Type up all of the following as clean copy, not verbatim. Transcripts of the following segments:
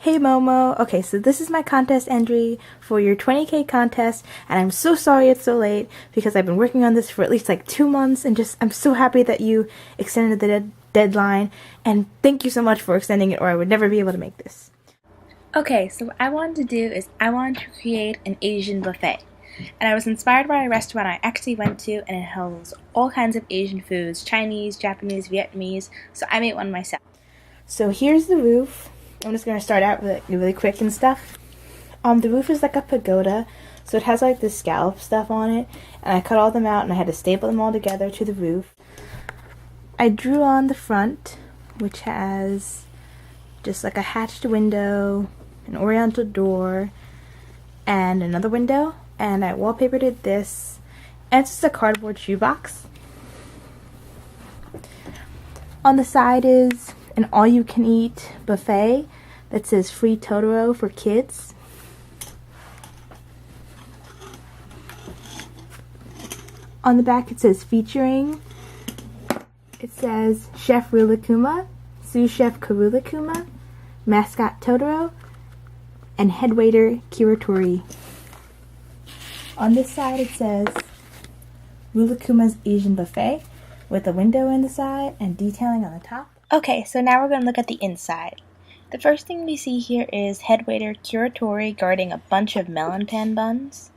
Hey Momo, okay, so this is my contest entry for your 20K contest, and I'm so sorry it's so late because I've been working on this for at least like 2 months, and I'm so happy that you extended the deadline, and thank you so much for extending it, or I would never be able to make this. Okay, so what I wanted to do is I wanted to create an Asian buffet, and I was inspired by a restaurant I actually went to, and it holds all kinds of Asian foods, Chinese, Japanese, Vietnamese, so I made one myself. So here's the roof. I'm just going to start out with it really quick and stuff. The roof is like a pagoda, so it has like this scallop stuff on it, and I cut all them out and I had to staple them all together to the roof. I drew on the front, which has just like a hatched window, an oriental door, and another window, and I wallpapered it this, and it's just a cardboard shoebox. On the side is an all-you-can-eat buffet that says free Totoro for kids. On the back it says featuring. It says Chef Rilakuma, Sous Chef Karulakuma, Mascot Totoro, and Head Waiter Kiratori. On this side it says Rulakuma's Asian Buffet with a window in the side and detailing on the top. Okay, so now we're going to look at the inside. The first thing we see here is head waiter Kiratori guarding a bunch of melon pan buns.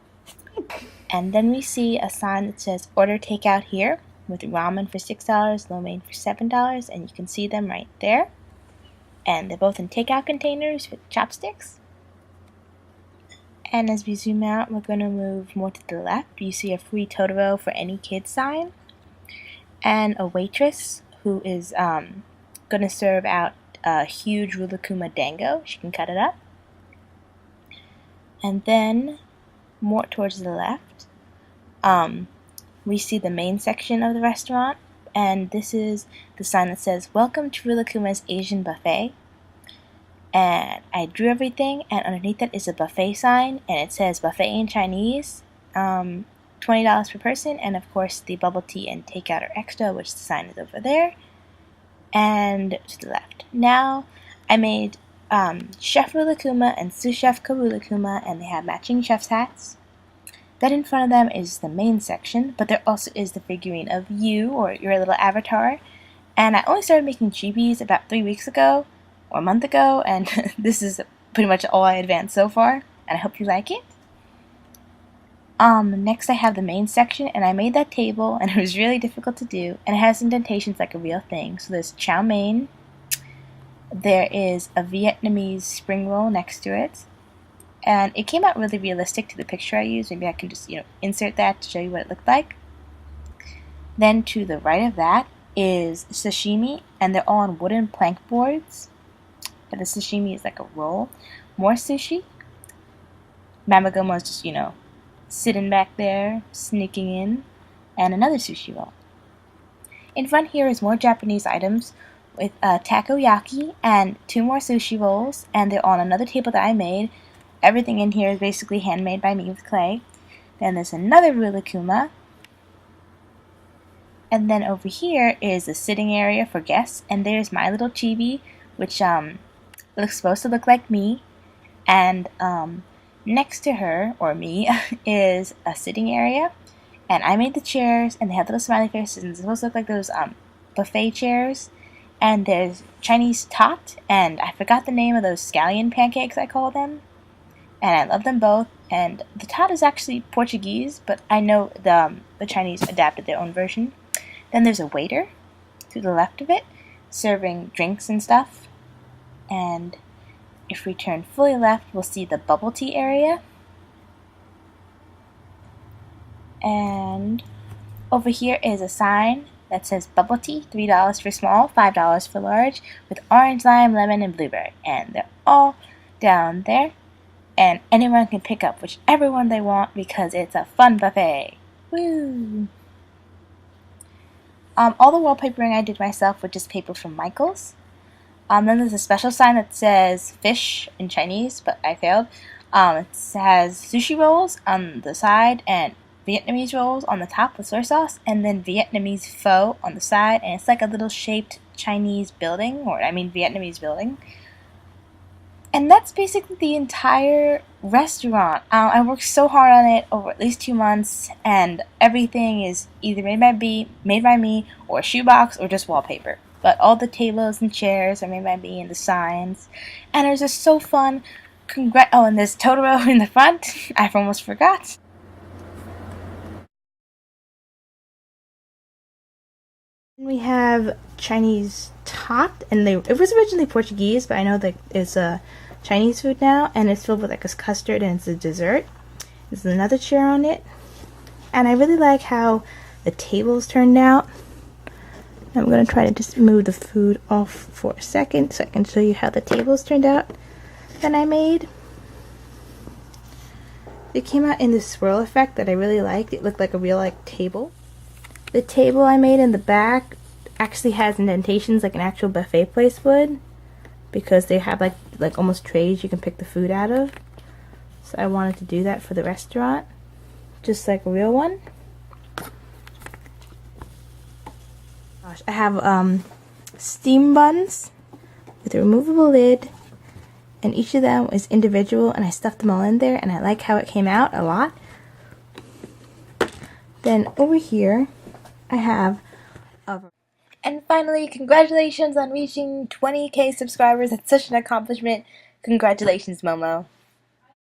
And then we see a sign that says order takeout here with ramen for $6, lo mein for $7, and you can see them right there. And they're both in takeout containers with chopsticks. And as we zoom out, we're going to move more to the left. You see a free Totoro for any kid sign. And a waitress who is going to serve out a huge Rulakuma dango. She can cut it up. And then, more towards the left, we see the main section of the restaurant. And this is the sign that says, Welcome to Rulakuma's Asian Buffet. And I drew everything, and underneath it is a buffet sign, and it says buffet in Chinese, $20 per person, and of course the bubble tea and takeout or extra, which the sign is over there, and to the left. Now, I made Chef Rulakuma and Sous Chef Karulakuma, and they have matching chef's hats. Then in front of them is the main section, but there also is the figurine of you, or your little avatar, and I only started making chibis about 3 weeks ago, or a month ago, and this is pretty much all I advanced so far, and I hope you like it. Next I have the main section, and I made that table, and it was really difficult to do, and it has indentations like a real thing. So there's chow mein, there is a Vietnamese spring roll next to it, and it came out really realistic to the picture I used. Maybe I can just, insert that to show you what it looked like. Then to the right of that is sashimi, and they're all on wooden plank boards. But the sashimi is like a roll. More sushi. Mamagomo is just, sitting back there, sneaking in. And another sushi roll. In front here is more Japanese items with takoyaki and 2 more sushi rolls. And they're on another table that I made. Everything in here is basically handmade by me with clay. Then there's another Rulakuma. And then over here is a sitting area for guests. And there's my little chibi, which looks supposed to look like me, and next to her, or me, is a sitting area, and I made the chairs, and they have little smiley faces, and they're supposed to look like those buffet chairs, and there's Chinese tot, and I forgot the name of those scallion pancakes I call them, and I love them both, and the tot is actually Portuguese, but I know the Chinese adapted their own version. Then there's a waiter to the left of it, serving drinks and stuff. And if we turn fully left, we'll see the bubble tea area. And over here is a sign that says bubble tea, $3 for small, $5 for large, with orange, lime, lemon, and blueberry. And they're all down there. And anyone can pick up whichever one they want because it's a fun buffet. Woo! All the wallpapering I did myself with just paper from Michaels. Then there's a special sign that says fish in Chinese, but I failed. It has sushi rolls on the side and Vietnamese rolls on the top with soy sauce, and then Vietnamese pho on the side, and it's like a little shaped Chinese building, Vietnamese building. And that's basically the entire restaurant. I worked so hard on it over at least 2 months, and everything is either made by me, or a shoebox, or just wallpaper. But all the tables and chairs are made by me, and the signs, and it was just so fun. Oh, and there's Totoro in the front. I almost forgot. We have Chinese topped, and it was originally Portuguese, but I know that it's Chinese food now, and it's filled with like a custard, and it's a dessert. There's another chair on it, and I really like how the tables turned out. I'm gonna try to just move the food off for a second so I can show you how the tables turned out that I made. It came out in this swirl effect that I really liked. It looked like a real like table. The table I made in the back actually has indentations like an actual buffet place would, because they have like almost trays you can pick the food out of. So I wanted to do that for the restaurant, just like a real one. Gosh, I have steam buns with a removable lid, and each of them is individual, and I stuffed them all in there, and I like how it came out a lot. Then over here I have and finally, congratulations on reaching 20K subscribers. That's such an accomplishment. Congratulations, Momo.